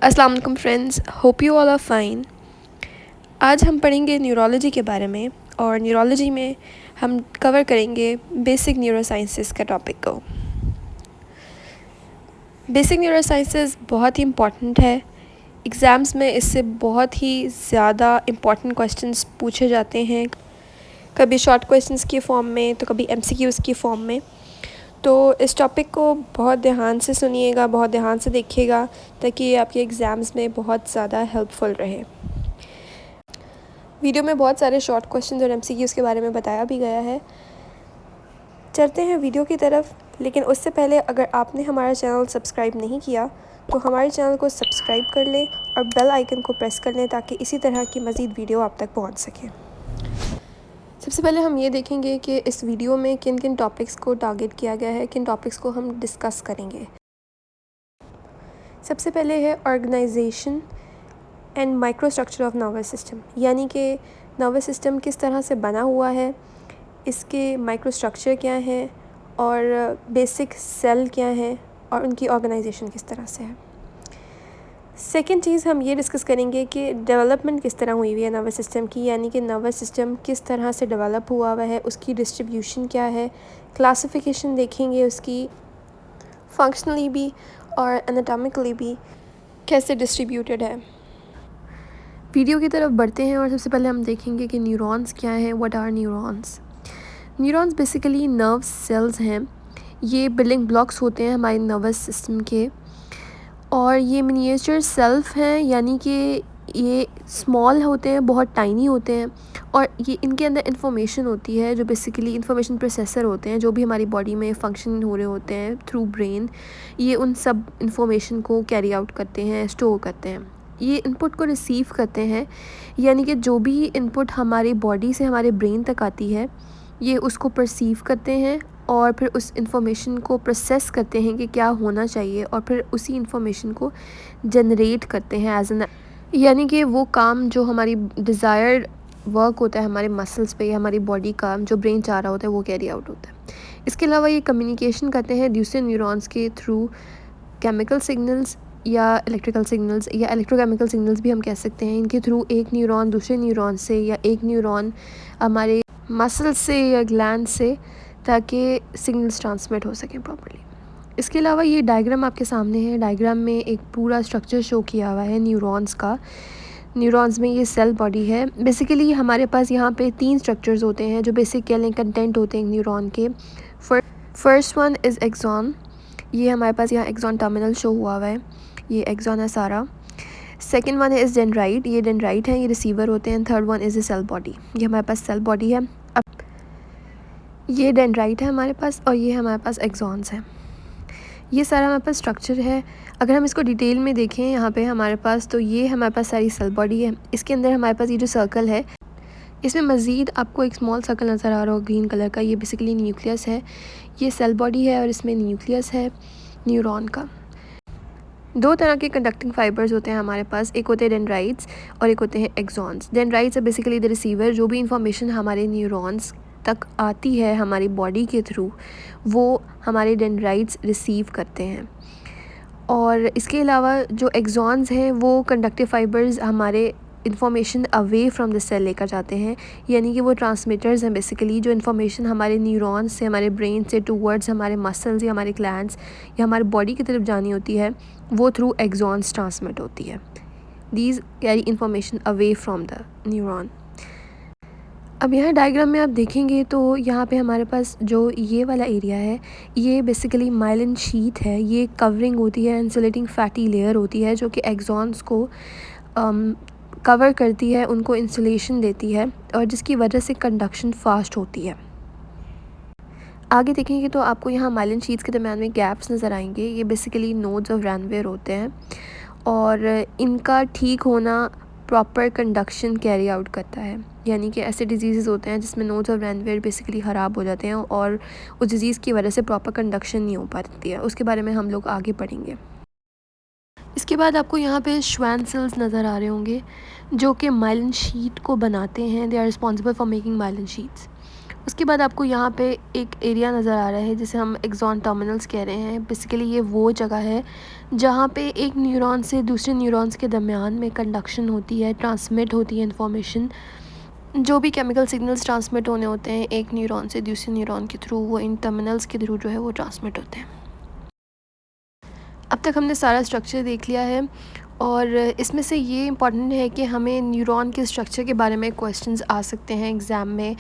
अस्सलाम वालेकुम friends, hope you all are fine. आज हम पढ़ेंगे न्यूरोलॉजी के बारे में और न्यूरोलॉजी में हम कवर करेंगे बेसिक न्यूरोसाइंसेस का टॉपिक को। बेसिक न्यूरोसाइंसेस बहुत ही इम्पॉर्टेंट है। एग्ज़ाम्स में इससे बहुत ही ज़्यादा इम्पॉर्टेंट क्वेश्चंस पूछे जाते हैं, कभी शॉर्ट क्वेश्चंस की फ़ॉर्म में तो कभी एमसीक्यूज़ की फ़ॉर्म में। तो इस टॉपिक को बहुत ध्यान से सुनिएगा, बहुत ध्यान से देखिएगा ताकि ये आपके एग्ज़ाम्स में बहुत ज़्यादा हेल्पफुल रहे। वीडियो में बहुत सारे शॉर्ट क्वेश्चंस और एमसीक्यूज़ के बारे में बताया भी गया है। चलते हैं वीडियो की तरफ, लेकिन उससे पहले अगर आपने हमारा चैनल सब्सक्राइब नहीं किया तो हमारे चैनल को सब्सक्राइब कर लें और बेल आइकन को प्रेस कर लें ताकि इसी तरह की मज़ीद वीडियो आप तक पहुंच सके। सबसे पहले हम ये देखेंगे कि इस वीडियो में किन किन टॉपिक्स को टारगेट किया गया है, किन टॉपिक्स को हम डिस्कस करेंगे। सबसे पहले है organisation and microstructure of nervous system, यानी कि नर्वस सिस्टम किस तरह से बना हुआ है, इसके माइक्रोस्ट्रक्चर क्या है और बेसिक सेल क्या है और उनकी ऑर्गेनाइजेशन किस तरह से है। सेकेंड चीज़ हम ये डिस्कस करेंगे कि डेवलपमेंट किस तरह हुई हुई है नर्वस सिस्टम की, यानी कि नर्वस सिस्टम किस तरह से डेवलप हुआ हुआ है, उसकी डिस्ट्रीब्यूशन क्या है, क्लासिफिकेशन देखेंगे उसकी, फंक्शनली भी और एनाटॉमिकली भी कैसे डिस्ट्रीब्यूटेड है। वीडियो की तरफ बढ़ते हैं और सबसे पहले हम देखेंगे कि न्यूरॉन्स क्या हैं, what are neurons. Neurons basically nerve cells हैं। ये बिल्डिंग ब्लॉक्स होते हैं हमारे नर्वस सिस्टम के और ये मिनिएचर सेल्फ हैं, यानी कि ये स्मॉल होते हैं, बहुत टाइनी होते हैं और ये इनके अंदर इंफॉर्मेशन होती है जो बेसिकली इंफॉर्मेशन प्रोसेसर होते हैं, जो भी हमारी बॉडी में फंक्शन हो रहे होते हैं थ्रू ब्रेन। ये उन सब इंफॉर्मेशन को कैरी आउट करते हैं, स्टोर करते हैं, ये इनपुट को रिसीव करते हैं, यानी कि जो भी इनपुट हमारी बॉडी से हमारे ब्रेन तक आती है ये उसको परसीव करते हैं और फिर उस इंफॉर्मेशन को प्रोसेस करते हैं कि क्या होना चाहिए और फिर उसी इंफॉर्मेशन को जनरेट करते हैं एज एन, यानी कि वो काम जो हमारी डिज़ायर्ड वर्क होता है हमारे मसल्स पे या हमारी बॉडी का जो ब्रेन चाह रहा होता है वो कैरी आउट होता है। इसके अलावा ये कम्युनिकेशन करते हैं दूसरे न्यूरॉन्स के थ्रू, केमिकल सिग्नल्स या इलेक्ट्रिकल सिग्नल्स या इलेक्ट्रोकेमिकल सिग्नल्स भी हम कह सकते हैं। इनके थ्रू एक न्यूरॉन दूसरे न्यूरॉन से या एक न्यूरॉन हमारे मसल से या ग्लैंड से, ताकि सिग्नल्स ट्रांसमिट हो सकें प्रॉपर्ली। इसके अलावा ये डायग्राम आपके सामने है। डायग्राम में एक पूरा स्ट्रक्चर शो किया हुआ है न्यूरॉन्स का। न्यूरॉन्स में ये सेल बॉडी है। बेसिकली हमारे पास यहाँ पे 3 स्ट्रक्चर्स होते हैं जो बेसिक कह लें कंटेंट होते हैं न्यूरॉन के। First one is axon. ये हमारे पास यहाँ एक्सॉन टर्मिनल शो हुआ है, ये एक्सॉन है सारा। सेकेंड वन है इज़ डेंड्राइट, ये डेंड्राइट है, ये रिसीवर होते हैं। Third one is a cell body, ये हमारे पास सेल बॉडी है। अब ये डेंड्राइट है हमारे पास और ये हमारे पास एक्सॉन्स हैं। ये सारा हमारे पास स्ट्रक्चर है। अगर हम इसको डिटेल में देखें यहाँ पे हमारे पास, तो ये हमारे पास सारी सेल बॉडी है। इसके अंदर हमारे पास ये जो सर्कल है, इसमें मज़ीद आपको एक स्मॉल सर्कल नज़र आ रहा हो ग्रीन कलर का, ये बेसिकली न्यूक्लियस है। ये सेल बॉडी है और इसमें न्यूक्लियस है न्यूरॉन का। 2 तरह के कंडक्टिंग फाइबर्स होते हैं हमारे पास, एक होते हैं डेंड्राइट्स और एक होते हैं एक्सॉन्स। डेंड्राइट्स है बेसिकली द रिसीवर, जो भी इंफॉर्मेशन हमारे न्यूरॉन्स तक आती है हमारी बॉडी के थ्रू वो हमारे डेंड्राइट्स रिसीव करते हैं। और इसके अलावा जो एक्सॉन्स हैं वो कंडक्टिव फाइबर्स हमारे information away from the cell लेकर जाते हैं, यानी कि वो ट्रांसमीटर्स हैं बेसिकली, जो इन्फॉर्मेशन हमारे न्यूरॉन्स से हमारे ब्रेन से टूवर्ड्स हमारे मसल्स या हमारे ग्लैंड्स या हमारे बॉडी की तरफ जानी होती है, वो थ्रू एक्सॉन्स ट्रांसमिट होती है। These carry information away from the neuron. अब यहाँ डायग्राम में आप देखेंगे तो यहाँ पे हमारे पास जो ये वाला एरिया है ये बेसिकली माइलिन शीट है। ये कवरिंग होती है, इंसुलेटिंग फैटी लेयर होती है जो कि एक्सॉन्स को कवर करती है, उनको इंसुलेशन देती है और जिसकी वजह से कंडक्शन फास्ट होती है। आगे देखेंगे तो आपको यहाँ माइलिन शीट्स के दरम्यान में गैप्स नज़र आएंगे। ये बेसिकली नोड्स ऑफ रैनवेयर होते हैं और इनका ठीक होना प्रॉपर कंडक्शन कैरी आउट करता है, यानी कि ऐसे डिजीज़ होते हैं जिसमें नोड्स ऑफ रैनवेयर बेसिकली ख़राब हो जाते हैं और उस डिज़ीज़ की वजह से प्रॉपर कंडक्शन नहीं हो पाती है। उसके बारे में हम लोग आगे पढ़ेंगे। इसके बाद आपको यहाँ पे श्वान सेल्स नज़र आ रहे होंगे जो कि माइलिन शीट को बनाते हैं। They are responsible for making myelin sheets. उसके बाद आपको यहाँ पे एक एरिया नज़र आ रहा है जिसे हम एक्सॉन टर्मिनल्स कह रहे हैं। बेसिकली ये वो जगह है जहाँ पे एक न्यूरॉन से दूसरे न्यूरॉन्स के दरमियान में कंडक्शन होती है, ट्रांसमिट होती है इंफॉर्मेशन। जो भी केमिकल सिग्नल्स ट्रांसमिट होने होते हैं एक न्यूरॉन से दूसरे न्यूरॉन के थ्रू, वो इन टर्मिनल्स के थ्रू जो है वो ट्रांसमिट होते हैं। अब तक हमने सारा स्ट्रक्चर देख लिया है और इसमें से ये इम्पॉर्टेंट है कि हमें न्यूरॉन के स्ट्रक्चर के बारे में क्वेश्चंस आ सकते हैं एग्ज़ाम में।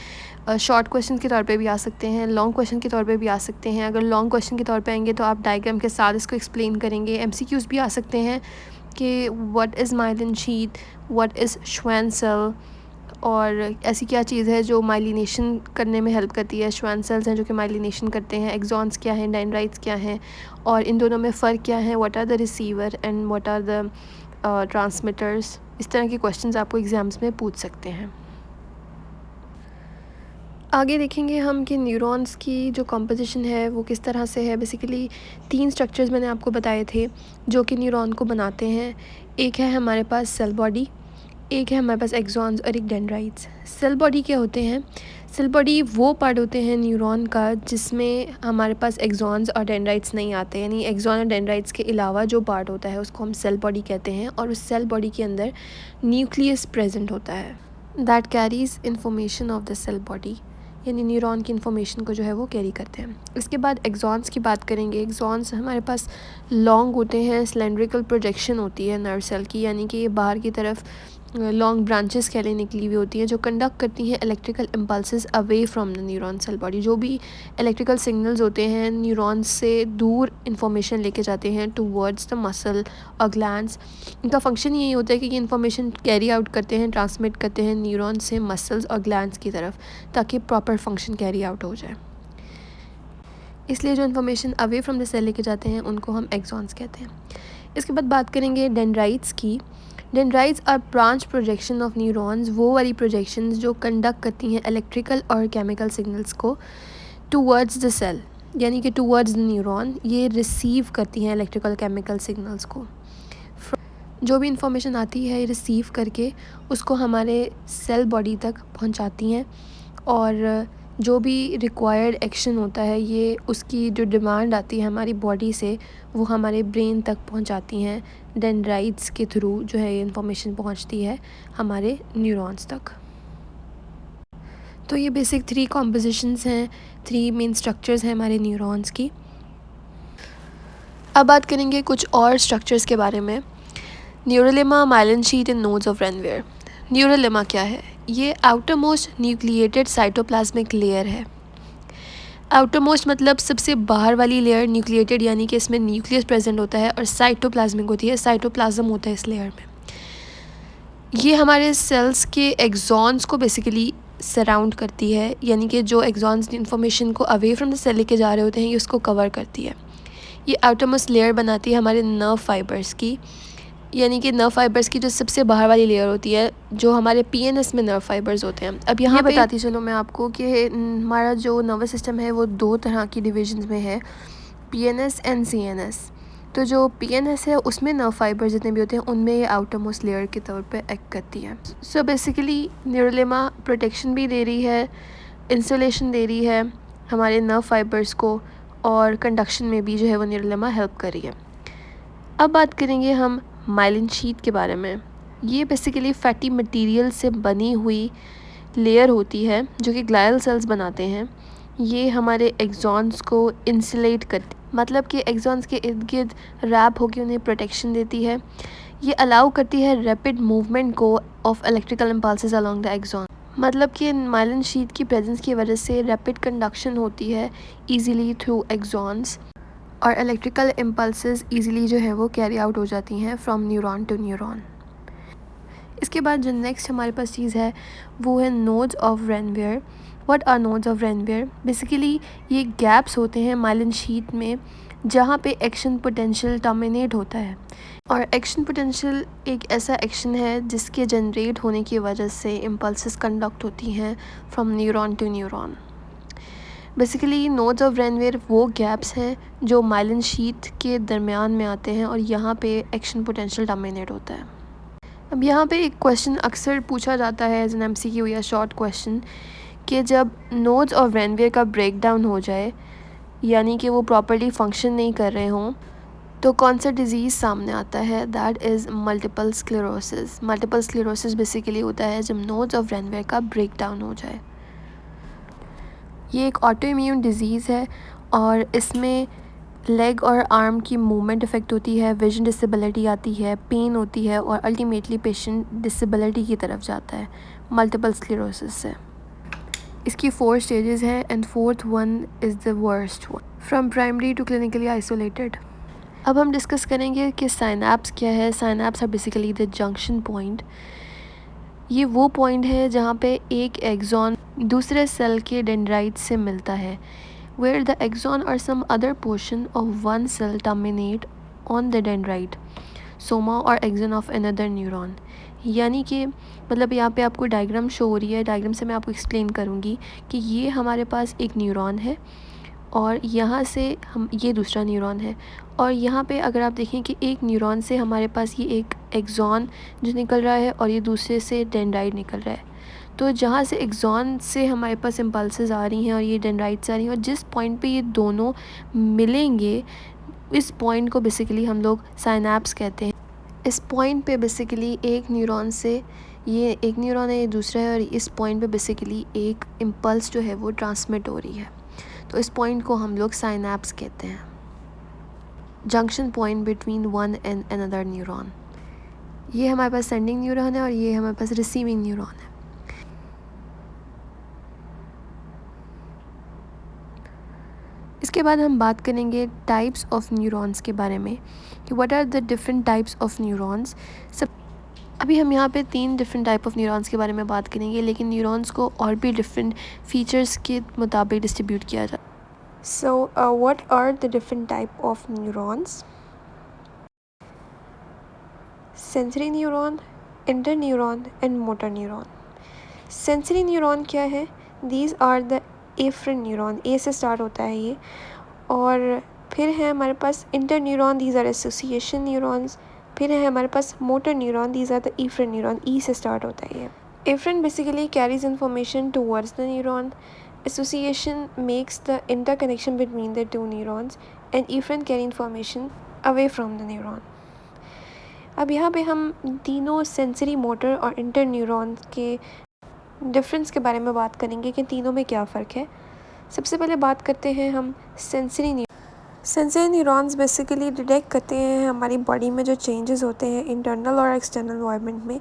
शॉर्ट क्वेश्चन के तौर पे भी आ सकते हैं, लॉन्ग क्वेश्चन के तौर पे भी आ सकते हैं। अगर लॉन्ग क्वेश्चन के तौर पे आएंगे तो आप डायग्राम के साथ इसको एक्सप्लेन करेंगे। एमसीक्यूज़ भी आ सकते हैं कि what is myelin sheath, what is Schwann cell, और ऐसी क्या चीज़ है जो माइलिनेशन करने में हेल्प करती है। श्वेन सेल्स हैं जो कि माइलिनेशन करते हैं, एक्सॉन्स क्या हैं, डेंड्राइट्स क्या हैं, और इन दोनों में फ़र्क क्या है, what are the receiver and what are the transmitters. इस तरह के क्वेश्चंस आपको एग्ज़ाम्स में पूछ सकते हैं। आगे देखेंगे हम कि न्यूरॉन्स की जो कंपोजिशन है वो किस तरह से है। बेसिकली 3 स्ट्रक्चर्स मैंने आपको बताए थे जो कि न्यूरॉन को बनाते हैं। एक है हमारे पास सेल बॉडी, एक है हमारे पास एक्सॉन्स और एक डेंड्राइट्स। सेल बॉडी क्या होते हैं? सेल बॉडी वो पार्ट होते हैं न्यूरॉन का जिसमें हमारे पास एक्सॉन्स और डेंड्राइट्स नहीं आते, यानी एक्सॉन और डेंड्राइट्स के अलावा जो पार्ट होता है उसको हम सेल बॉडी कहते हैं। और उस सेल बॉडी के अंदर न्यूक्लियस प्रेजेंट होता है that carries information of the cell body, यानी न्यूरॉन की इन्फॉर्मेशन को जो है वो कैरी करते हैं। इसके बाद एक्सॉन्स की बात करेंगे। एक्सॉन्स हमारे पास लॉन्ग होते हैं, सिलेंड्रिकल प्रोजेक्शन होती है नर्व सेल की, यानी कि ये बाहर की तरफ लॉन्ग ब्रांचेस के लिए निकली हुई होती हैं जो कंडक्ट करती हैं electrical impulses away from the neuron cell body. जो भी इलेक्ट्रिकल सिग्नल्स होते हैं न्यूरॉन से दूर इंफॉर्मेशन लेके जाते हैं टूवर्ड्स द मसल और ग्लैंड्स। इनका फंक्शन यही होता है कि ये इन्फॉर्मेशन कैरी आउट करते हैं, ट्रांसमिट करते हैं न्यूरॉन से मसल्स और ग्लैंड्स की तरफ, ताकि प्रॉपर फंक्शन कैरी आउट हो जाए। इसलिए जो information away from the cell लेके जाते हैं उनको हम एक्सॉन्स कहते हैं। इसके बाद बात करेंगे डेंड्राइट्स की। Dendrites are branch projection of neurons, वो वाली प्रोजेक्शंस जो कंडक्ट करती हैं इलेक्ट्रिकल और केमिकल सिग्नल्स को टूवर्ड्स द सेल, यानी कि टूवर्ड्स द न्यूरॉन। ये रिसीव करती हैं इलेक्ट्रिकल केमिकल सिग्नल्स को। जो भी इंफॉर्मेशन आती है रिसीव करके उसको हमारे सेल बॉडी तक पहुंचाती हैं, और जो भी रिक्वायर्ड एक्शन होता है ये उसकी जो डिमांड आती है हमारी बॉडी से वो हमारे ब्रेन तक पहुंचाती हैं। डेंड्राइट्स के थ्रू जो है ये इन्फॉर्मेशन पहुंचती है हमारे न्यूरॉन्स तक। तो ये बेसिक 3 कॉम्पोजिशंस हैं, 3 मेन स्ट्रक्चर्स हैं हमारे न्यूरॉन्स की। अब बात करेंगे कुछ और स्ट्रक्चर्स के बारे में। न्यूरोलेमा, myelin sheath end nodes of Ranvier. न्यूरोलेमा क्या है? ये outer most nucleated cytoplasmic layer है। आउटर मोस्ट मतलब सबसे बाहर वाली लेयर न्यूक्लिएटेड, यानी कि इसमें न्यूक्लियस प्रेजेंट होता है, और साइटोप्लाज्मिक होती है, साइटोप्लाज्म होता है इस लेयर में। ये हमारे सेल्स के एक्सॉन्स को बेसिकली सराउंड करती है, यानी कि जो एक्सॉन्स इन्फॉर्मेशन को अवे फ्रॉम द सेल लेके जा रहे होते हैं ये उसको कवर करती है। ये आउटर मोस्ट लेयर बनाती है हमारे नर्व फाइबर्स की, यानी कि नर्व फाइबर्स की जो सबसे बाहर वाली लेयर होती है, जो हमारे पीएनएस में नर्व फाइबर्स होते हैं। अब यहाँ बताती चलो मैं आपको कि हमारा जो नर्वस सिस्टम है वो 2 तरह की डिविजन्स में है, पीएनएस एंड सीएनएस। तो जो पीएनएस है उसमें नर्व फाइबर्स जितने भी होते हैं उनमें ये आउटर मोस्ट लेयर के तौर पे एक्ट करती है। सो बेसिकली न्यूरोलेमा प्रोटेक्शन भी दे रही है, इंसुलेशन दे रही है हमारे नर्व फाइबर्स को, और कंडक्शन में भी जो है वो न्यूरोलेमा हेल्प कर रही है। अब बात करेंगे हम माइलिन शीट के बारे में। ये बेसिकली फैटी मटेरियल से बनी हुई लेयर होती है जो कि ग्लायल सेल्स बनाते हैं। ये हमारे एक्सॉन्स को इंसुलेट करती, मतलब कि एक्सॉन्स के इर्द गिर्द रैप होकर उन्हें प्रोटेक्शन देती है। ये अलाउ करती है रैपिड मूवमेंट को of electrical impulses along the axon, मतलब कि माइलिन शीट की प्रेजेंस की वजह से रैपिड कंडक्शन होती है ईजीली थ्रू एक्सॉन्स, और इलेक्ट्रिकल इम्पल्सेस ईज़िली जो है वो कैरी आउट हो जाती हैं फ्रॉम न्यूरॉन टू न्यूरॉन। इसके बाद जो नेक्स्ट हमारे पास चीज़ है वो है nodes of Ranvier. What are nodes of Ranvier? Basically ये गैप्स होते हैं माइलिन शीट में जहाँ पे एक्शन पोटेंशियल टर्मिनेट होता है, और एक्शन पोटेंशियल एक ऐसा एक्शन है जिसके जनरेट होने की वजह से इम्पल्सेस कंडक्ट होती हैं from neuron to neuron. Basically nodes of Ranvier वो गैप्स हैं जो माइलिन शीट के दरमियान में आते हैं, और यहाँ पे एक्शन पोटेंशियल डोमिनेट होता है। अब यहाँ पे एक क्वेश्चन अक्सर पूछा जाता है एज एन एमसीक्यू या शॉर्ट क्वेश्चन कि जब नोड्स और रेनवियर का ब्रेक डाउन हो जाए, यानी कि वो प्रॉपर्ली फंक्शन नहीं कर रहे हों, तो कौन सा डिज़ीज़ सामने आता है? That is multiple sclerosis. Multiple sclerosis basically होता है जब नोड्स ऑफ रेनवियर का ब्रेक डाउन हो जाए। ये एक ऑटो इम्यून डिज़ीज़ है और इसमें लेग और आर्म की मूवमेंट इफ़ेक्ट होती है, विजन डिसेबिलिटी आती है, पेन होती है और अल्टीमेटली पेशेंट डिसेबिलिटी की तरफ जाता है मल्टीपल स्क्लेरोसिस से। इसकी 4 स्टेजेस हैं and fourth one is the worst one, from primary to clinically isolated. अब हम डिस्कस करेंगे कि साइनैप्स क्या है। Synapse are basically the junction point. ये वो पॉइंट है जहाँ पे एक एक्सॉन दूसरे सेल के डेंड्राइट से मिलता है, where the axon or some other portion of one cell terminate on the dendrite, soma or axon of another neuron। यानी कि मतलब यहाँ पे आपको डायग्राम शो हो रही है, डायग्राम से मैं आपको एक्सप्लेन करूँगी कि ये हमारे पास एक न्यूरॉन है और यहाँ से हम ये दूसरा न्यूरॉन है, और यहाँ पे अगर आप देखें कि एक न्यूरॉन से हमारे पास ये एक एक्सॉन जो निकल रहा है और ये दूसरे से डेंड्राइट निकल रहा है। तो जहाँ से एक्सॉन से हमारे पास इम्पल्सेस आ रही हैं और ये डेंड्राइट्स आ रही हैं, और जिस पॉइंट पे ये दोनों मिलेंगे, इस पॉइंट को बेसिकली हम लोग साइनैप्स कहते हैं। इस पॉइंट पे बेसिकली एक न्यूरॉन से, ये एक न्यूरॉन है, ये दूसरा है, और इस पॉइंट पे बेसिकली एक इम्पल्स जो है वो ट्रांसमिट हो रही है। तो इस पॉइंट को हम लोग साइनैप्स कहते हैं, junction point between one and another neuron. ये हमारे पास सेंडिंग न्यूरॉन है और ये हमारे पास रिसीविंग न्यूरॉन है। इसके बाद हम बात करेंगे टाइप्स ऑफ न्यूरॉन्स के बारे में कि what are the different types of neurons. अभी हम यहाँ पे 3 डिफरेंट टाइप ऑफ न्यूरॉन्स के बारे में बात करेंगे, लेकिन न्यूरॉन्स को और भी डिफरेंट फीचर्स के मुताबिक डिस्ट्रीब्यूट किया जाता है। So what are the different type of neurons? Sensory neuron, inter neuron and motor neuron. Sensory neuron क्या है? These are the afferent neuron, A से स्टार्ट होता है ये। और फिर है हमारे पास inter neuron, these are association neurons. फिर है हमारे पास motor neuron, these are the afferent neuron, E से स्टार्ट होता है ये। Afferent basically carries information towards the neuron, association makes the interconnection between the two neurons and afferent carry information away from the neuron. अब यहाँ पे हम तीनों sensory, motor और इंटर न्यूरॉन के डिफरेंस के बारे में बात करेंगे कि तीनों में क्या फ़र्क है। सबसे पहले बात करते हैं हम सेंसरी न्यूरॉन्स बेसिकली डिटेक्ट करते हैं हमारी बॉडी में जो चेंजेस होते हैं इंटरनल और एक्सटर्नल एनवायरनमेंट में,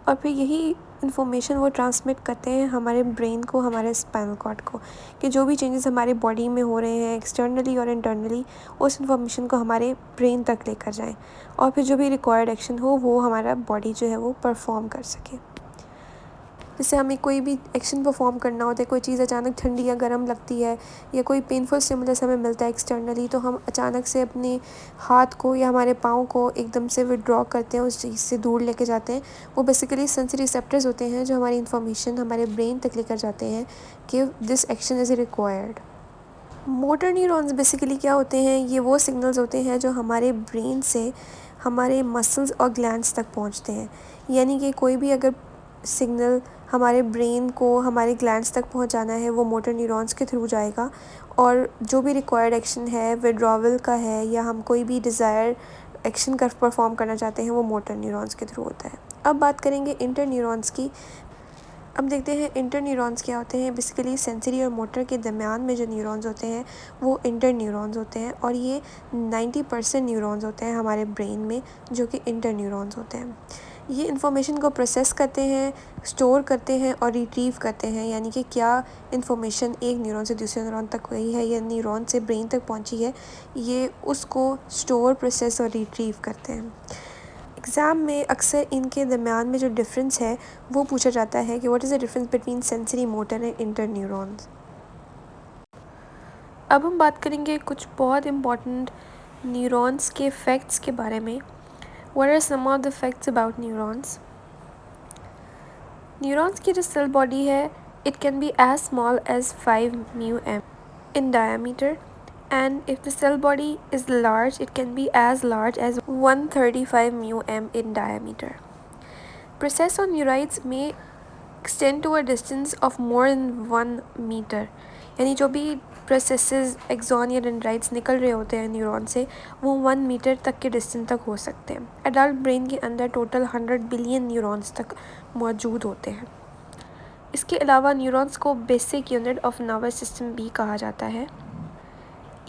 और फिर यही इन्फॉर्मेशन वो ट्रांसमिट करते हैं हमारे ब्रेन को, हमारे स्पाइनल कॉर्ड को, कि जो भी चेंजेस हमारी बॉडी में हो रहे हैं एक्सटर्नली और इंटरनली, उस इन्फॉर्मेशन को हमारे ब्रेन तक लेकर जाएं और फिर जो भी रिक्वायर्ड एक्शन हो वो हमारा बॉडी जो है वो परफॉर्म कर सके। जैसे हमें कोई भी एक्शन परफॉर्म करना होता है, कोई चीज़ अचानक ठंडी या गर्म लगती है या कोई पेनफुल स्टिमुलस हमें मिलता है एक्सटर्नली, तो हम अचानक से अपने हाथ को या हमारे पाँव को एकदम से विड्रॉ करते हैं, उस चीज़ से दूर लेके जाते हैं। वो बेसिकली सेंसरी रिसेप्टर्स होते हैं जो हमारी इन्फॉर्मेशन हमारे ब्रेन तक लेकर जाते हैं कि this action is required. Motor neurons basically क्या होते हैं? ये वो सिग्नल्स होते हैं जो हमारे ब्रेन से हमारे मसल्स और ग्लैंड्स तक पहुंचते हैं। यानी कि कोई भी अगर सिग्नल हमारे ब्रेन को हमारे ग्लैंड्स तक पहुंचाना है वो मोटर न्यूरॉन्स के थ्रू जाएगा, और जो भी रिक्वायर्ड एक्शन है, विड्रॉवल का है या हम कोई भी डिज़ायर एक्शन कर परफॉर्म करना चाहते हैं, वो मोटर न्यूरॉन्स के थ्रू होता है। अब बात करेंगे इंटर न्यूरॉन्स की। अब देखते हैं इंटर न्यूरॉन्स क्या होते हैं। बेसिकली सेंसरी और मोटर के दरमियान में जो न्यूरॉन्स होते हैं वो इंटर न्यूरॉन्स होते हैं, और ये 90% न्यूरॉन्स होते हैं हमारे ब्रेन में जो कि इंटर न्यूरॉन्स होते हैं। ये इन्फॉर्मेशन को प्रोसेस करते हैं, स्टोर करते हैं और रिट्रीव करते हैं, यानी कि क्या इन्फॉर्मेशन एक न्यूरॉन से दूसरे न्यूरॉन तक गई है या न्यूरॉन से ब्रेन तक पहुंची है, ये उसको स्टोर, प्रोसेस और रिट्रीव करते हैं। एग्ज़ाम में अक्सर इनके दरमियान में जो डिफरेंस है वो पूछा जाता है कि what is the difference between sensory, motor and inter neurons. अब हम बात करेंगे कुछ बहुत इम्पॉर्टेंट न्यूरॉन्स के फैक्ट्स के बारे में। What are some of the facts about neurons? Neurons की जो सेल बॉडी है, it can be as small as 5 μm in diameter, and if the cell body is large, it can be as large as 135 μm in diameter. Process on neurites may extend to a distance of more than 1 metre, यानी जो भी processes axon या dendrites निकल रहे होते हैं neuron से वो 1 मीटर तक के डिस्टेंस तक हो सकते हैं। एडल्ट ब्रेन के अंदर टोटल 100 बिलियन न्यूरॉन्स तक मौजूद होते हैं। इसके अलावा न्यूरॉन्स को basic unit of nervous system भी कहा जाता है।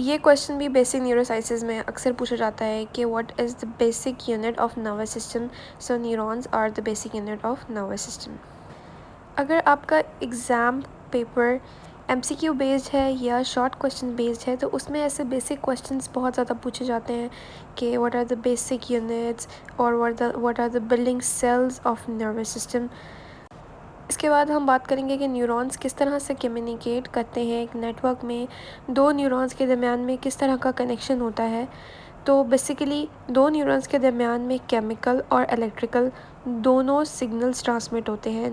ये क्वेश्चन भी बेसिक न्यूरोसाइंसेस में अक्सर पूछा जाता है कि what is the basic unit of nervous system, so neurons are the basic unit of nervous system. अगर आपका एग्ज़ाम पेपर MCQ बेस्ड है या शॉर्ट क्वेश्चन बेस्ड है तो उसमें ऐसे बेसिक क्वेश्चंस बहुत ज़्यादा पूछे जाते हैं कि what are the basic units और what are the building cells of nervous system. इसके बाद हम बात करेंगे कि न्यूरॉन्स किस तरह से कम्युनिकेट करते हैं। एक नेटवर्क में दो न्यूरॉन्स के दरमियान में किस तरह का कनेक्शन होता है। तो बेसिकली दो न्यूरॉन्स के दरमियान में केमिकल और इलेक्ट्रिकल दोनों सिग्नल्स ट्रांसमिट होते हैं।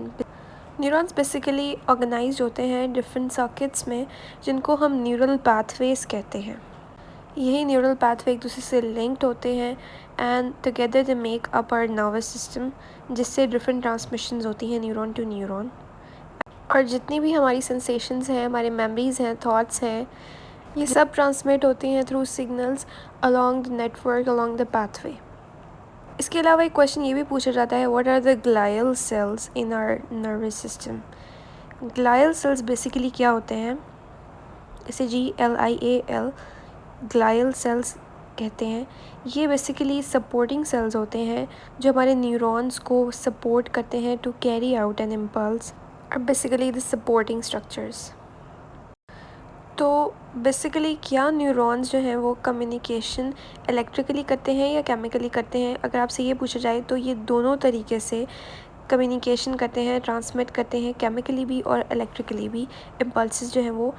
न्यूरॉन्स बेसिकली ऑर्गेनाइज्ड होते हैं डिफरेंट सर्किट्स में जिनको हम न्यूरल पाथवेज कहते हैं। यही न्यूरल पाथवे एक दूसरे से लिंक्ड होते हैं and together they make up our nervous system, जिससे डिफरेंट ट्रांसमिशंस होती हैं न्यूरॉन टू न्यूरॉन। और जितनी भी हमारी सेंसेशंस हैं, हमारे मेमोरीज़ हैं, थॉट्स हैं, ये सब ट्रांसमिट होती हैं through signals along the network, along the pathway. इसके अलावा एक क्वेश्चन ये भी पूछा जाता है, what are the glial cells in our nervous system. Glial cells basically क्या होते हैं, इसे GLIAL ग्लायल सेल्स कहते हैं। ये बेसिकली सपोर्टिंग सेल्स होते हैं जो हमारे न्यूरॉन्स को सपोर्ट करते हैं to carry out an impulse, और बेसिकली द सपोर्टिंग स्ट्रक्चर्स। तो बेसिकली क्या न्यूरॉन्स जो हैं वो कम्युनिकेशन इलेक्ट्रिकली करते हैं या केमिकली करते हैं, अगर आपसे ये पूछा जाए तो ये दोनों तरीके से कम्युनिकेशन करते हैं, ट्रांसमिट करते हैं, केमिकली भी और इलेक्ट्रिकली भी। इम्पल्सेस जो हैं वो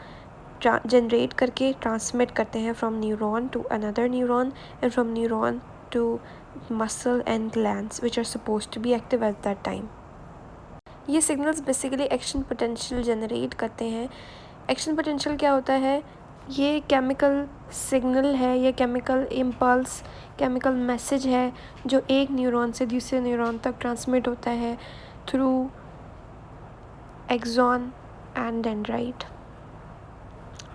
जनरेट करके ट्रांसमिट करते हैं from neuron to another neuron and from neuron to muscle and glands which are suppose to be active at that time. ये signals basically action potential generate करते हैं। एक्शन पोटेंशियल क्या होता है, ये केमिकल सिग्नल है या केमिकल इम्पल्स, केमिकल मैसेज है जो एक न्यूरॉन से दूसरे न्यूरॉन तक ट्रांसमिट होता है थ्रू एक्सॉन एंड डेंड्राइट।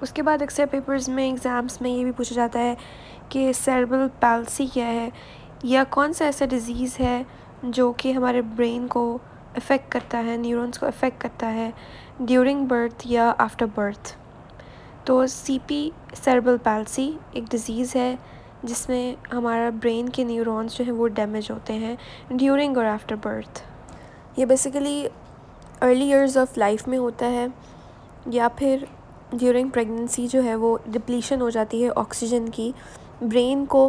उसके बाद अक्सर पेपर्स में, एग्ज़ाम्स में ये भी पूछा जाता है कि सेरेब्रल पैल्सी क्या है, या कौन सा ऐसा डिज़ीज़ है जो कि हमारे ब्रेन को अफेक्ट करता है, न्यूरॉन्स को अफेक्ट करता है ड्यूरिंग बर्थ या आफ्टर बर्थ। तो CP सेरेब्रल पैल्सी एक डिज़ीज़ है जिसमें हमारा ब्रेन के न्यूरॉन्स जो हैं वो डैमेज होते हैं ड्यूरिंग और आफ्टर बर्थ। ये basically early years of life में होता है या फिर ड्यूरिंग प्रेगनेंसी जो है वो डिप्लीशन हो जाती है ऑक्सीजन की, ब्रेन को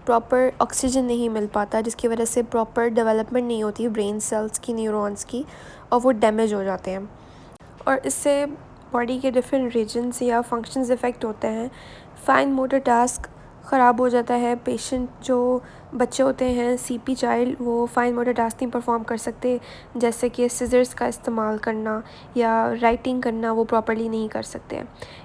प्रॉपर ऑक्सीजन नहीं मिल पाता जिसकी वजह से प्रॉपर डेवलपमेंट नहीं होती ब्रेन सेल्स की, न्यूरॉन्स की, और वो डैमेज हो जाते हैं। और इससे बॉडी के डिफरेंट रीजन्स या फंक्शंस इफ़ेक्ट होते हैं। फाइन मोटर टास्क ख़राब हो जाता है। पेशेंट जो बच्चे होते हैं, CP चाइल्ड, वो फाइन मोटर टास्क नहीं परफॉर्म कर सकते, जैसे कि सिजर्स का इस्तेमाल करना या राइटिंग करना वो प्रॉपर्ली नहीं कर सकते।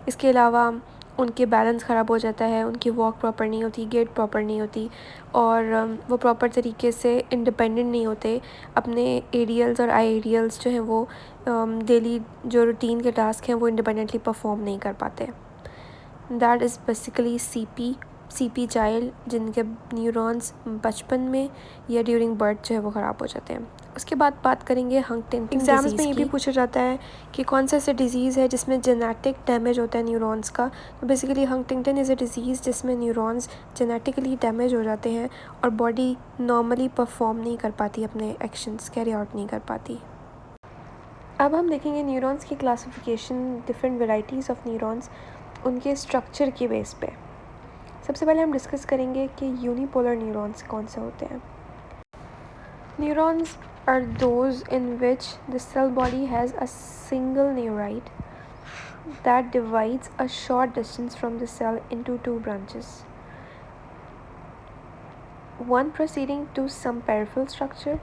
इसके अलावा उनके बैलेंस ख़राब हो जाता है, उनकी वॉक प्रॉपर नहीं होती, गेट प्रॉपर नहीं होती, और वो प्रॉपर तरीके से इंडिपेंडेंट नहीं होते। अपने एरियल्स और IADLs जो हैं वो डेली जो रूटीन के टास्क हैं वो इंडिपेंडेंटली परफॉर्म नहीं कर पाते। That is basically CP child जिनके न्यूरॉन्स बचपन में या ड्यूरिंग बर्थ जो है वो ख़राब हो जाते हैं। उसके बाद बात करेंगे हंटिंगटन। एग्ज़ाम्स में ये भी पूछा जाता है कि कौन सा ऐसा डिज़ीज़ है जिसमें जेनेटिक डैमेज होता है न्यूरॉन्स का। तो basically Huntington is a disease जिसमें न्यूरॉन्स जेनेटिकली डैमेज हो जाते हैं और बॉडी नॉर्मली परफॉर्म नहीं कर पाती, अपने एक्शंस कैरी आउट नहीं कर पाती। अब हम देखेंगे न्यूरॉन्स की classification, different varieties of neurons, उनके स्ट्रक्चर की बेस पे। सबसे पहले हम डिस्कस करेंगे कि यूनिपोलर न्यूरॉन्स कौन से होते हैं। Neurons are those in which the cell body has a single neurite that divides a short distance from the cell into two branches, one proceeding to some peripheral structure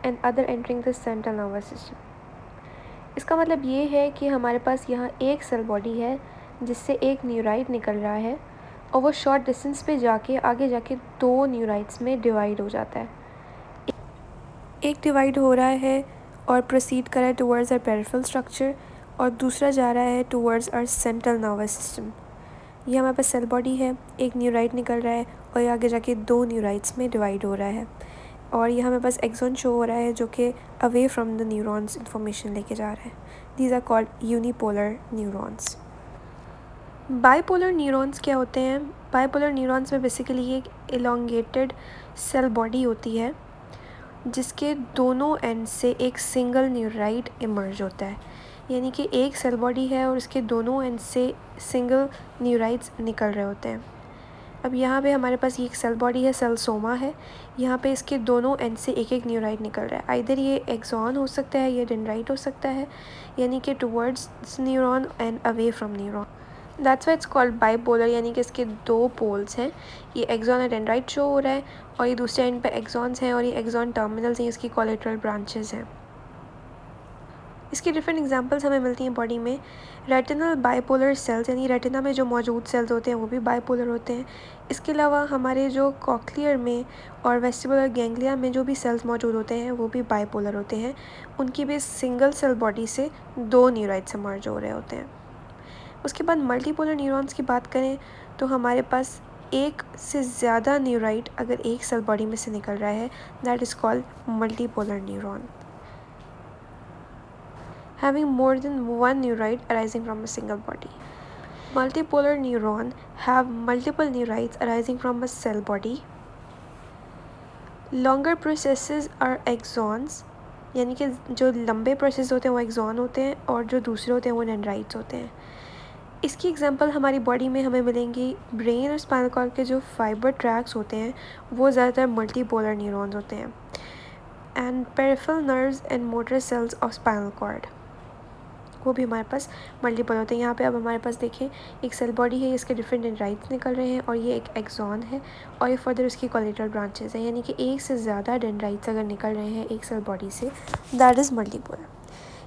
and other entering the central nervous system. इसका मतलब ये है कि हमारे पास यहाँ एक cell body है जिससे एक न्यूराइट निकल रहा है और वो शॉर्ट डिस्टेंस पे जाके आगे जाके दो न्यूराइट्स में डिवाइड हो जाता है। एक डिवाइड हो रहा है और प्रोसीड कर रहा है टुवर्ड्स आवर पेरिफेरल स्ट्रक्चर, और दूसरा जा रहा है towards our central nervous system. ये हमारे पास सेल बॉडी है, एक न्यूराइट निकल रहा है और ये आगे जाके 2 न्यूराइट्स में डिवाइड हो रहा है, और ये हमें पास एक्सॉन शो हो रहा है जो कि away from the neurons information लेके जा रहा है। These are called unipolar neurons. Bipolar neurons क्या होते हैं? बाइपोलर न्यूरॉन्स में बेसिकली एक एलोंगेटेड सेल बॉडी होती है जिसके दोनों एंड से एक सिंगल न्यूराइट इमर्ज होता है, यानी कि एक सेल बॉडी है और उसके दोनों एंड से सिंगल न्यूराइट्स निकल रहे होते हैं। अब यहाँ पे हमारे पास ये एक सेल बॉडी है, सेल सोमा है, यहाँ पे इसके दोनों एंड से एक एक न्यूराइट निकल रहा है। आइदर ये एक्सॉन हो सकता है या डेंड्राइट हो सकता है, यानी कि towards neuron and away from neuron. That's why it's called bipolar, यानी कि इसके 2 पोल्स हैं, ये एक्सॉन एंड डेंड्राइट शो हो रहा है और ये दूसरे एंड पे एक्सॉन्स हैं और ये एक्सॉन टर्मिनल्स हैं, इसकी कोलेटरल ब्रांचेस हैं। इसकी डिफरेंट एग्जांपल्स हमें मिलती हैं बॉडी में। रेटिनल बाइपोलर सेल्स, यानी रेटिना में जो मौजूद सेल्स होते हैं वो भी बाइपोलर होते हैं। इसके अलावा हमारे जो कॉक्लियर में और वेस्टिबुलर गैंग्लिया में जो भी सेल्स मौजूद होते हैं वो भी बाइपोलर होते हैं। उनकी भी सिंगल सेल बॉडी से 2 न्यूराइट्स इमर्ज हो रहे होते हैं। उसके बाद मल्टीपोलर न्यूरॉन्स की बात करें तो हमारे पास एक से ज़्यादा न्यूराइट अगर एक सेल बॉडी में से निकल रहा है, that is called multipolar neuron, having more than one neurite arising from a single body. Multipolar neuron have multiple neurites arising from a cell body. Longer processes are axons, यानी कि जो लंबे process होते हैं वो एक्सॉन होते हैं और जो दूसरे होते हैं वो डेंड्राइट्स होते हैं। इसकी एग्जांपल हमारी बॉडी में हमें मिलेंगी ब्रेन और स्पाइनल कॉर्ड के जो फाइबर ट्रैक्स होते हैं वो ज़्यादातर मल्टीपोलर न्यूरॉन्स होते हैं, and peripheral nerves and motor cells of spinal cord वो भी हमारे पास मल्टीपल होते हैं। यहाँ पे अब हमारे पास देखें एक सेल बॉडी है, इसके डिफरेंट डेंड्राइट्स निकल रहे हैं और ये एक एक्सॉन है और ये फर्दर उसकी कोलेटरल ब्रांचेस हैं, यानी कि एक से ज़्यादा डेंड्राइट्स अगर निकल रहे हैं एक सेल बॉडी से, दैट इज़ मल्टीपोलर।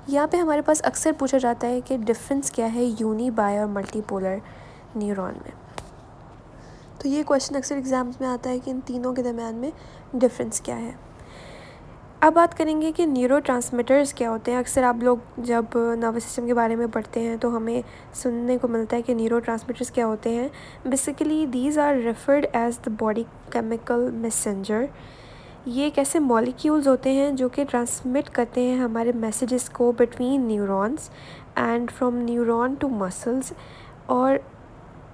यहाँ पे हमारे पास अक्सर पूछा जाता है कि डिफरेंस क्या है यूनी बाय और मल्टीपोलर न्यूरॉन में। तो ये क्वेश्चन अक्सर एग्जाम्स में आता है कि इन तीनों के दरम्यान में डिफरेंस क्या है। अब बात करेंगे कि न्यूरोट्रांसमीटर्स क्या होते हैं। अक्सर आप लोग जब नर्वस सिस्टम के बारे में पढ़ते हैं तो हमें सुनने को मिलता है कि न्यूरोट्रांसमीटर्स क्या होते हैं। Basically these are referred as the body chemical messenger. ये एक ऐसे मॉलिक्यूल्स होते हैं जो कि ट्रांसमिट करते हैं हमारे मैसेजेस को between neurons and from neuron to muscles, और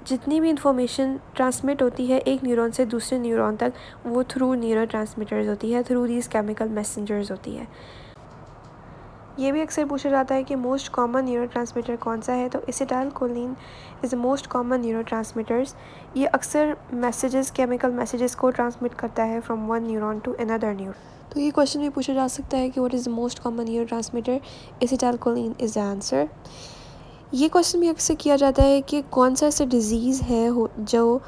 जितनी भी इंफॉर्मेशन ट्रांसमिट होती है एक न्यूरॉन से दूसरे न्यूरॉन तक वो थ्रू न्यूरोट्रांसमीटर्स होती है, थ्रू दीज केमिकल मैसेंजर्स होती है। ये भी अक्सर पूछा जाता है कि मोस्ट कॉमन न्यूरोट्रांसमीटर कौन सा है, तो acetylcholine is the most common neurotransmitters. ये अक्सर मैसेजेस, केमिकल मैसेजेस को ट्रांसमिट करता है from one neuron to another neuron. तो ये क्वेश्चन भी पूछा जा सकता है कि what is the most common neurotransmitter, acetylcholine is the answer. ये क्वेश्चन भी अक्सर किया जाता है कि कौन सा ऐसा डिज़ीज़ है जो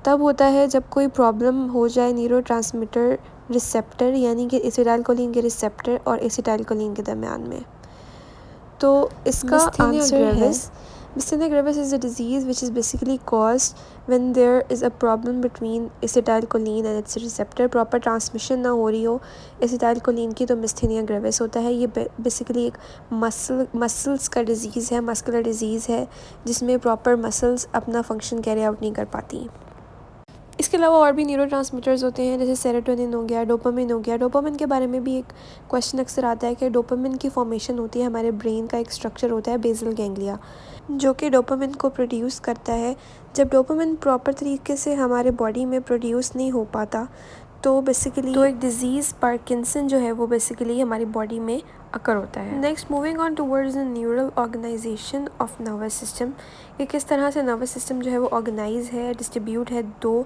तब होता है जब कोई प्रॉब्लम हो जाए न्यूरोट्रांसमीटर रिसेप्टर, यानी कि एसिटाइलकोलिन के रिसेप्टर और एसिटाइलकोलिन के दरम्यान में। तो इसका आंसर है Myasthenia gravis is a disease which is basically caused when there is a problem between acetylcholine and its receptor. Proper transmission ना हो रही हो acetylcholine की तो Myasthenia gravis होता है। ये बेसिकली एक मसल्स का डिज़ीज़ है, मस्कुलर डिज़ीज़ है जिसमें प्रॉपर मसल्स अपना फंक्शन कैरी आउट नहीं कर पाती। इसके अलावा और भी न्यूरोट्रांसमीटर्स होते हैं जैसे सेरोटोनिन हो गया, डोपामिन हो गया। डोपामिन के बारे में भी एक क्वेश्चन अक्सर आता है कि डोपामिन की फॉर्मेशन होती है, हमारे ब्रेन का एक स्ट्रक्चर होता है बेसल गैंग्लिया जो कि डोपामिन को प्रोड्यूस करता है। जब डोपामिन प्रॉपर तरीके से हमारे बॉडी में प्रोड्यूस नहीं हो पाता तो बेसिकली तो एक डिज़ीज़ पार्किंसन जो है वो बेसिकली हमारी बॉडी में अकर होता है। Next moving on towards the neural organisation of nervous system, कि किस तरह से नर्वस सिस्टम जो है वो ऑर्गेनाइज है, डिस्ट्रीब्यूट है 2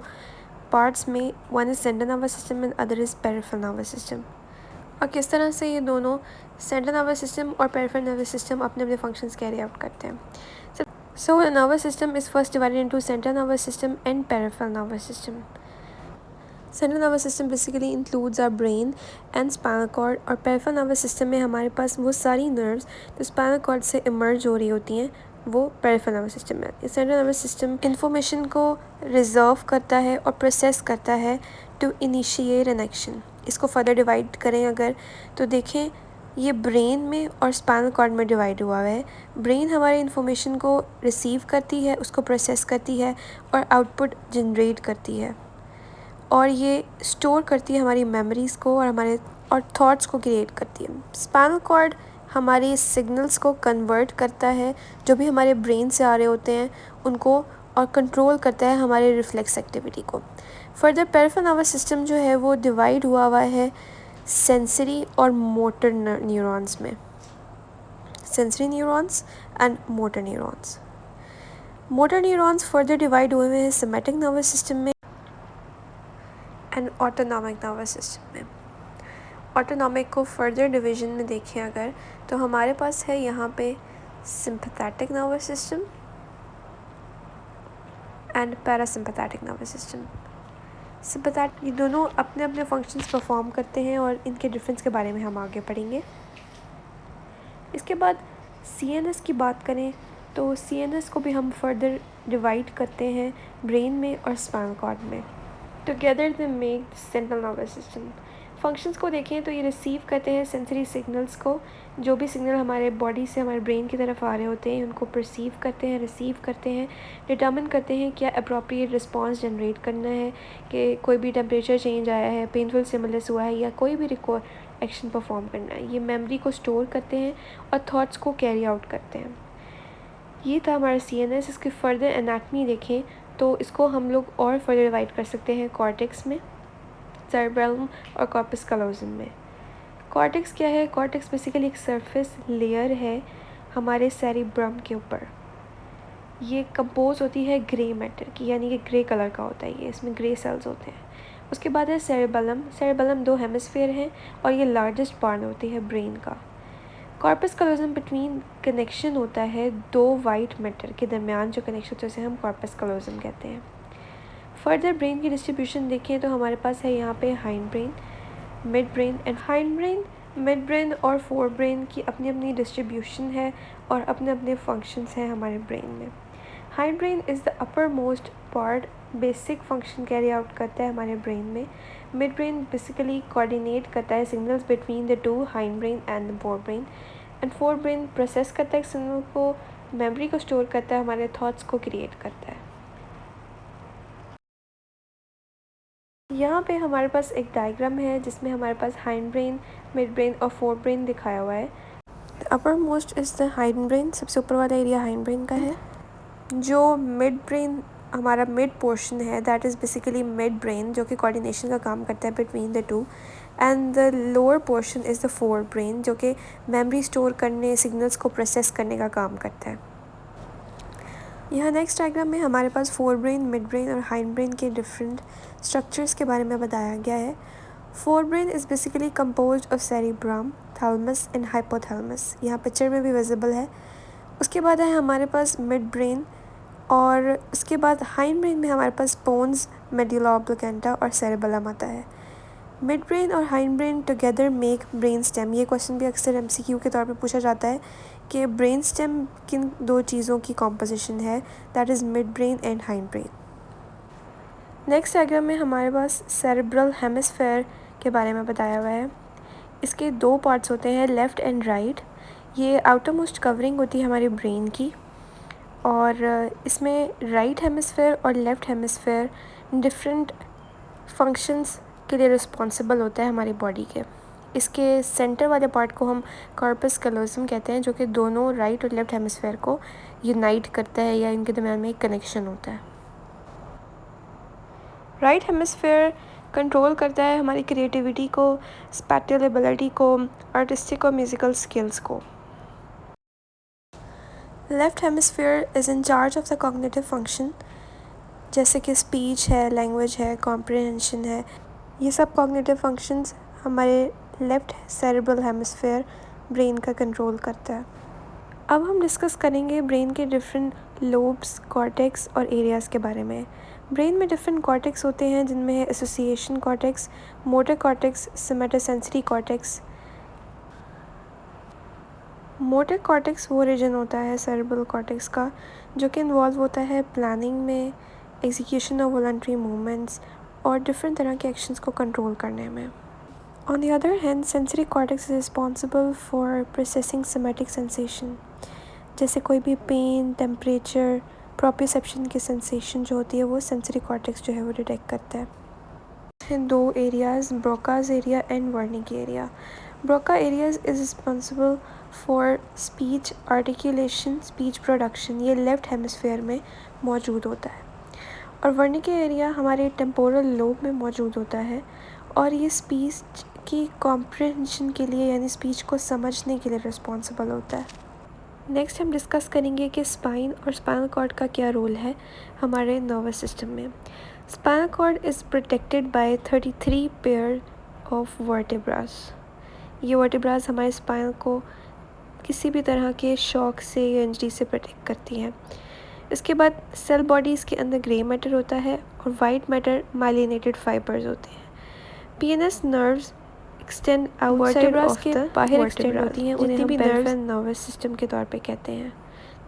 पार्ट्स में, one is central nervous system and other is peripheral nervous system, और किस तरह से ये दोनों सेंट्रल नर्वस सिस्टम और पेरिफेरल नर्वस सिस्टम अपने अपने फंक्शंस कैरी आउट करते हैं। So the nervous system is first divided into central nervous system and peripheral nervous system. Central nervous system basically includes our brain and spinal cord, और peripheral nervous system में हमारे पास वो सारी nerves जो spinal cord से emerge हो रही होती हैं वो peripheral nervous system है। इस central nervous system information को reserve करता है और process करता है to initiate an action। इसको further divide करें अगर तो देखें ये ब्रेन में और स्पाइनल कॉर्ड में डिवाइड हुआ है। ब्रेन हमारे इन्फॉर्मेशन को रिसीव करती है, उसको प्रोसेस करती है और आउटपुट जनरेट करती है, और ये स्टोर करती है हमारी मेमोरीज़ को और थॉट्स को क्रिएट करती है। स्पाइनल कॉर्ड हमारी सिग्नल्स को कन्वर्ट करता है जो भी हमारे ब्रेन से आ रहे होते हैं उनको, और कंट्रोल करता है हमारे रिफ्लेक्स एक्टिविटी को। फर्दर पेरिफेरल नर्वस सिस्टम जो है वो डिवाइड हुआ है सेंसरी और मोटर न्यूरॉन्स में, sensory neurons and motor neurons. Motor neurons further divide हुए हैं सिमेटिक नर्वस सिस्टम में एंड ऑटोनॉमिक नर्वस सिस्टम में। ऑटोनॉमिक को फर्दर डिवीजन में देखें अगर, तो हमारे पास है यहाँ पे sympathetic nervous system and parasympathetic nervous system. Sympathetic, ये दोनों अपने अपने फंक्शंस परफॉर्म करते हैं और इनके डिफरेंस के बारे में हम आगे पढ़ेंगे। इसके बाद सीएनएस की बात करें तो सीएनएस को भी हम फर्दर डिवाइड करते हैं ब्रेन में और स्पाइनल कॉर्ड में। Together they make central nervous system. Functions को देखें तो ये रिसीव करते हैं सेंसरी सिग्नल्स को, जो भी सिग्नल हमारे बॉडी से हमारे ब्रेन की तरफ आ रहे होते हैं उनको परसीव करते हैं, रिसीव करते हैं, डिटर्मिन करते हैं क्या अप्रोप्रिएट रिस्पांस जनरेट करना है, कि कोई भी टेम्परेचर चेंज आया है, पेनफुल स्टिमुलस हुआ है या कोई भी एक्शन परफॉर्म करना है। ये मेमोरी को स्टोर करते हैं और थॉट्स को कैरी आउट करते हैं। ये था हमारा सीएनएस। इसकी फर्दर एनाटमी देखें तो इसको हम लोग और फर्दर डिवाइड कर सकते हैं कॉर्टेक्स में, सेरेब्रम और कॉर्पस कलोजम में। कॉर्टेक्स क्या है? कॉर्टेक्स बेसिकली एक सरफेस लेयर है हमारे सेरेब्रम के ऊपर। ये कंपोज होती है ग्रे मैटर की, यानी कि ग्रे कलर का होता है ये, इसमें ग्रे सेल्स होते हैं। उसके बाद है सेरेबेलम। सेरेबेलम 2 हेमिस्फीयर हैं और ये लार्जेस्ट पार्ट होती है ब्रेन का। कॉर्पस कलोजम बिटवीन कनेक्शन होता है 2 वाइट मैटर के दरमियान जो कनेक्शन होता है उसे हम कॉर्पस कलोजम कहते हैं। फर्दर ब्रेन की डिस्ट्रीब्यूशन देखें तो हमारे पास है यहाँ पे hind brain, mid brain and hind brain, mid brain और फोर ब्रेन की अपनी अपनी डिस्ट्रीब्यूशन है और अपने अपने फंक्शंस हैं हमारे ब्रेन में। Hind brain is the upper most part, basic function carry out करता है हमारे ब्रेन में। मिड ब्रेन बेसिकली कोऑर्डिनेट करता है signals between the 2 hind brain and the fore brain, and fore brain process करता है सिग्नल को, मेमोरी को स्टोर करता है, हमारे थॉट्स को क्रिएट करता है। यहाँ पे हमारे पास एक डायग्राम है जिसमें हमारे पास हाइंड ब्रेन, मिड ब्रेन और फोर ब्रेन दिखाया हुआ है। Upper most is the hind brain, सबसे ऊपर वाला एरिया हाइंड ब्रेन का है। जो मिड ब्रेन हमारा मिड पोर्शन है that is basically mid brain, जो कि कोऑर्डिनेशन का काम करता है between the 2, and the lower portion is the fore brain, जो कि मेमोरी स्टोर करने, सिग्नल्स को प्रोसेस करने का काम करता है। यहाँ नेक्स्ट डायग्राम में हमारे पास फोर ब्रेन, मिड ब्रेन और हाइंड ब्रेन के डिफरेंट स्ट्रक्चर्स के बारे में बताया गया है। Fore brain is basically composed of cerebrum, thalamus and hypothalamus, यहाँ पिक्चर में भी विजिबल है। उसके बाद है हमारे पास मिड ब्रेन, और उसके बाद हाइंड ब्रेन में हमारे पास पोन्स, मेडुला ऑब्लिंगेटा और सेरेबेलम आता है। मिड ब्रेन और hind brain together make brain stem. ये क्वेश्चन भी अक्सर एमसीक्यू के तौर पे पूछा जाता है कि ब्रेन स्टेम किन 2 चीज़ों की कॉम्पोजिशन है, that is mid brain and hind brain. Next diagram में हमारे पास सेरेब्रल हेमिस्फेयर के बारे में बताया हुआ है। इसके 2 पार्ट्स होते हैं, लेफ़्ट एंड राइट। ये आउटर मोस्ट कवरिंग होती है हमारे ब्रेन की, और इसमें राइट हेमिस्फेयर और लेफ़्ट हेमिस्फेयर डिफरेंट फंक्शंस के लिए रिस्पॉन्सिबल होता है हमारी बॉडी के। इसके सेंटर वाले पार्ट को हम कॉर्पस कलोजम कहते हैं, जो कि दोनों राइट और लेफ़्ट हेमिस्फेयर को यूनाइट करता है या इनके दरम्यान में एक कनेक्शन होता है। राइट हेमिस्फेयर कंट्रोल करता है हमारी क्रिएटिविटी को, स्पैटियल एबिलिटी को, आर्टिस्टिक और म्यूज़िकल स्किल्स को। Left hemisphere is in charge of the cognitive function, जैसे कि स्पीच है, लैंग्वेज है, कॉम्प्रिहेंशन है। ये सब कॉग्निटिव फंक्शंस हमारे लेफ़्ट सेरेब्रल हेमिस्फेयर ब्रेन का कंट्रोल करता है। अब हम डिस्कस करेंगे ब्रेन के डिफरेंट लोब्स, कॉर्टेक्स और एरियाज़ के बारे में। ब्रेन में डिफरेंट कॉर्टेक्स होते हैं जिनमें है association cortex, motor cortex, somatosensory cortex. Motor cortex वो रीजन होता है सेरेब्रल कॉर्टेक्स का जो कि इन्वॉल्व होता है प्लानिंग में, एग्जीक्यूशन ऑफ वॉलंटरी मूवमेंट्स और डिफरेंट तरह के एक्शंस को कंट्रोल करने में। On the other hand, sensory cortex is responsible for processing somatic sensation, जैसे कोई भी पेन, टेम्परेचर, प्रोप्रियोसेप्शन की सेंसेशन जो होती है वो सेंसरी कॉर्टेक्स जो है वो डिटेक्ट करता है। दो areas, Broca's area and Wernicke area. Broca areas is responsible for speech articulation, speech production, ये लेफ्ट हेमिस्फेयर में मौजूद होता है। और वर्निकी एरिया हमारे टेम्पोरल लोब में मौजूद होता है और ये स्पीच की कॉम्प्रिहेंशन के लिए यानी स्पीच को समझने के लिए रिस्पॉन्सिबल होता है। नेक्स्ट हम डिस्कस करेंगे कि स्पाइन और स्पाइनल कॉर्ड का क्या रोल है हमारे नर्वस सिस्टम में। Spinal cord is protected by 33 pair of vertebras. ये वर्टेब्रास हमारे स्पाइनल को किसी भी तरह के शॉक से या इंजरी से प्रोटेक्ट करती हैं। इसके बाद सेल बॉडीज़ के अंदर ग्रे मैटर होता है और वाइट मैटर माइलिनेटेड फाइबर्स होते हैं। PNS nerves extend outside of the बाहर एक्सटेंड होती हैं, उन्हें हम पेरिफेरल नर्वस सिस्टम के तौर पे कहते हैं।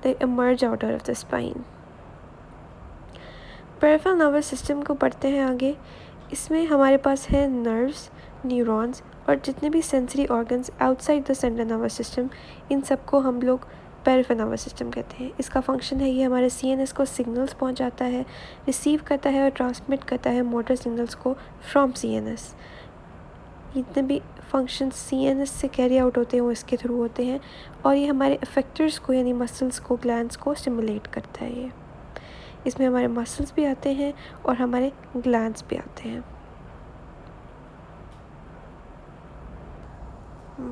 They emerge out of the spine. Peripheral nervous system को पढ़ते हैं आगे। इसमें हमारे पास है नर्व्स, न्यूरॉन्स और जितने भी sensory organs outside the central nervous system, इन सबको हम लोग पेरिफेरल नर्वस सिस्टम कहते हैं। इसका फंक्शन है ये हमारे सीएनएस को सिग्नल्स पहुंचाता है, रिसीव करता है और ट्रांसमिट करता है मोटर सिग्नल्स को फ्रॉम सीएनएस। जितने भी फंक्शन सीएनएस से कैरी आउट होते हैं वो इसके थ्रू होते हैं और ये हमारे इफेक्टर्स को यानी मसल्स को, ग्लैंड्स को स्टिमुलेट करता है। ये इसमें हमारे मसल्स भी आते हैं और हमारे ग्लैंड्स भी आते हैं।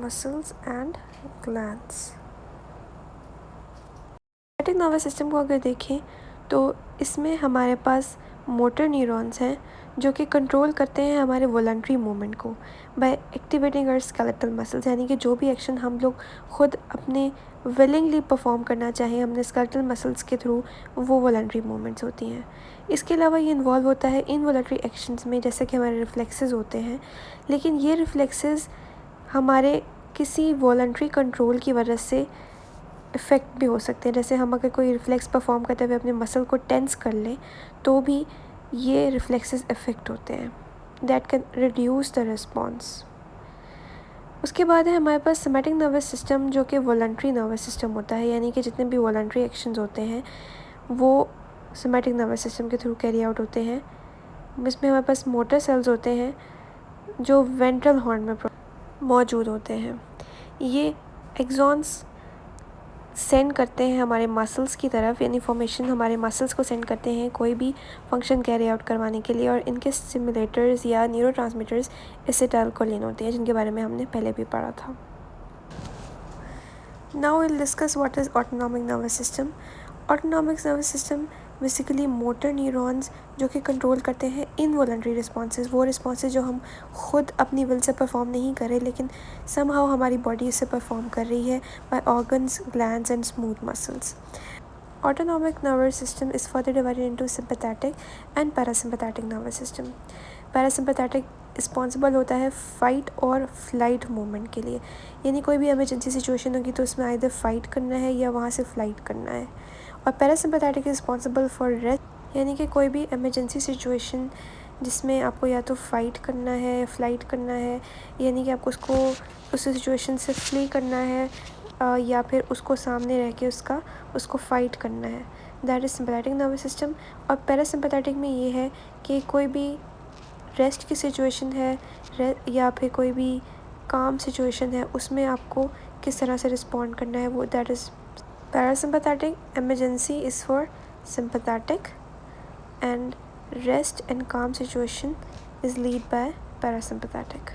Muscles and glands. Sympathetic nervous system को अगर देखें तो इसमें हमारे पास मोटर न्यूरॉन्स हैं जो कि कंट्रोल करते हैं हमारे वॉलंटरी मूवमेंट को by activating our skeletal muscles, यानी कि जो भी एक्शन हम लोग खुद अपने विलिंगली परफॉर्म करना चाहें हमने स्केलेटल मसल्स के थ्रू, वो वॉलंटरी मूवमेंट्स होती हैं। इसके अलावा ये इन्वॉल्व होता है इनवॉलंटरी एक्शंस में, जैसे कि हमारे रिफ्लेक्सेस होते हैं, लेकिन ये रिफ्लेक्सेस हमारे किसी वॉलंटरी कंट्रोल की वजह से इफ़ेक्ट भी हो सकते हैं। जैसे हम अगर कोई रिफ्लेक्स परफॉर्म करते हुए अपने मसल को टेंस कर लें तो भी ये रिफ्लेक्सेस इफ़ेक्ट होते हैं, that can reduce the response. उसके बाद है हमारे पास सोमैटिक नर्वस सिस्टम जो कि वॉलंटरी नर्वस सिस्टम होता है, यानी कि जितने भी वॉलंटरी एक्शंस होते हैं वो सोमैटिक नर्वस सिस्टम के थ्रू कैरी आउट होते हैं। इसमें हमारे पास मोटर सेल्स होते हैं जो वेंट्रल हॉर्न में मौजूद होते हैं। ये एक्सॉन्स सेंड करते हैं हमारे मसल्स की तरफ, यानी इन्फॉर्मेशन हमारे मसल्स को सेंड करते हैं कोई भी फंक्शन कैरी आउट करवाने के लिए, और इनके स्टिमुलेटर्स या न्यूरोट्रांसमीटर्स एसिटाइलकोलिन होते हैं जिनके बारे में हमने पहले भी पढ़ा था। Now will discuss what is autonomic nervous system. Autonomic nervous system basically motor neurons जो कि कंट्रोल करते हैं इनवॉलंटरी रिस्पॉन्सेज, वो रिस्पॉन्सेज जो हम खुद अपनी विल से परफॉर्म नहीं कर रहे लेकिन समहाउ हमारी बॉडी इससे परफॉर्म कर रही है by organs, glands and smooth muscles. Autonomic nervous system is further divided into sympathetic and parasympathetic nervous system. Parasympathetic responsible होता है फ़ाइट और फ्लाइट मूवमेंट के लिए, यानी कोई भी इमरजेंसी सिचुएशन होगी तो उसमें आइदर फाइट करना है या वहाँ से फ़्लाइट करना है। और पैरासिम्पैथेटिक रिस्पॉन्सिबल फॉर रेस्ट, यानी कि कोई भी इमरजेंसी सिचुएशन जिसमें आपको या तो फाइट करना है या फ़्लाइट करना है, यानी कि आपको उस सिचुएशन से फ्ली करना है या फिर उसको सामने रह के उसको फ़ाइट करना है, that is sympathetic nervous system. और पैरासिम्पैथेटिक में ये है कि कोई भी रेस्ट की सिचुएशन है या फिर कोई भी काम सिचुएशन है उसमें आपको किस तरह से रिस्पॉन्ड करना है, वो that is parasympathetic. Emergency is for sympathetic and rest and calm situation is lead by parasympathetic.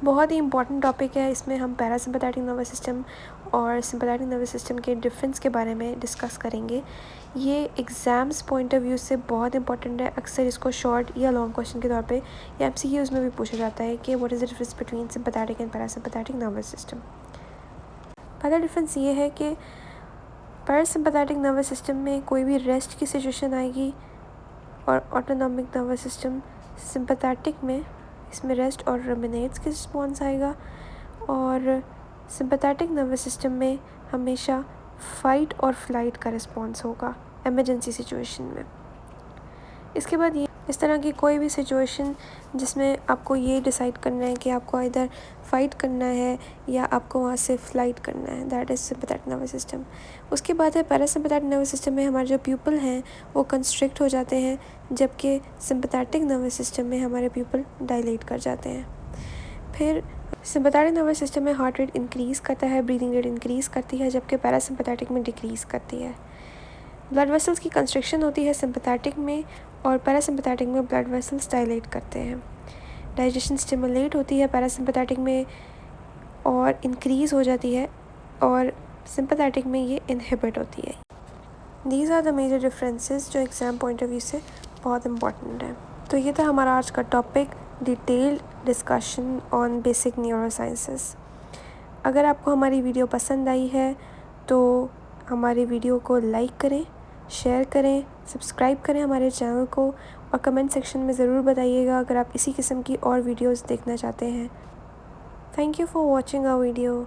बहुत ही इंपॉर्टेंट टॉपिक है, इसमें हम पैरासिम्पैथेटिक नर्वस सिस्टम और सिम्पैथेटिक नर्वस सिस्टम के डिफरेंस के बारे में डिस्कस करेंगे। ये एग्ज़ाम्स पॉइंट ऑफ व्यू से बहुत इंपॉर्टेंट है, अक्सर इसको शॉर्ट या लॉन्ग क्वेश्चन के तौर पे या एमसीक्यूज़ में भी पूछा जाता है कि what is the difference between sympathetic and parasympathetic nervous system. पहला डिफरेंस ये है कि पैरासिम्पैथेटिक नर्वस सिस्टम में कोई भी रेस्ट की सिचुएशन आएगी और ऑटोनॉमिक नर्वस सिस्टम सिम्पैथेटिक में इसमें रेस्ट और रुमिनेट्स के रिस्पॉन्स आएगा, और सिम्पैथेटिक नर्वस सिस्टम में हमेशा फ़ाइट और फ्लाइट का रिस्पॉन्स होगा इमरजेंसी सिचुएशन में। इसके बाद ये इस तरह की कोई भी सिचुएशन जिसमें आपको ये डिसाइड करना है कि आपको इधर फाइट करना है या आपको वहाँ से फ्लाइट करना है, that is sympathetic nervous system. उसके बाद है पैरासिम्पैथेटिक नर्वस सिस्टम में हमारे जो प्यूपल हैं वो कंस्ट्रिक्ट हो जाते हैं, जबकि सिंपैथेटिक नर्वस सिस्टम में हमारे प्यूपल डायलेट कर जाते हैं। फिर सिंपैथेटिक नर्वस सिस्टम में हार्ट रेट इंक्रीज़ करता है, ब्रीदिंग रेट इंक्रीज़ करती है, जबकि पैरासिम्पैथेटिक में डिक्रीज़ करती है। ब्लड वेसल्स की कंस्ट्रिक्शन होती है सिंपैथेटिक में, और पैरासिम्पैथेटिक में ब्लड वेसल्स डायलेट करते हैं। डाइजेशन स्टिमुलेट होती है पैरासिम्पैथेटिक में और इंक्रीज़ हो जाती है, और सिंपैथेटिक में ये इनहिबिट होती है। These are the major differences जो एग्ज़ाम पॉइंट ऑफ व्यू से बहुत इंपॉर्टेंट है। तो ये था हमारा आज का topic, detailed discussion on basic neurosciences. अगर आपको हमारी वीडियो पसंद आई है तो हमारी वीडियो को लाइक करें, शेयर करें, सब्सक्राइब करें हमारे चैनल को, और कमेंट सेक्शन में ज़रूर बताइएगा अगर आप इसी किस्म की और वीडियोस देखना चाहते हैं। Thank you for watching our video.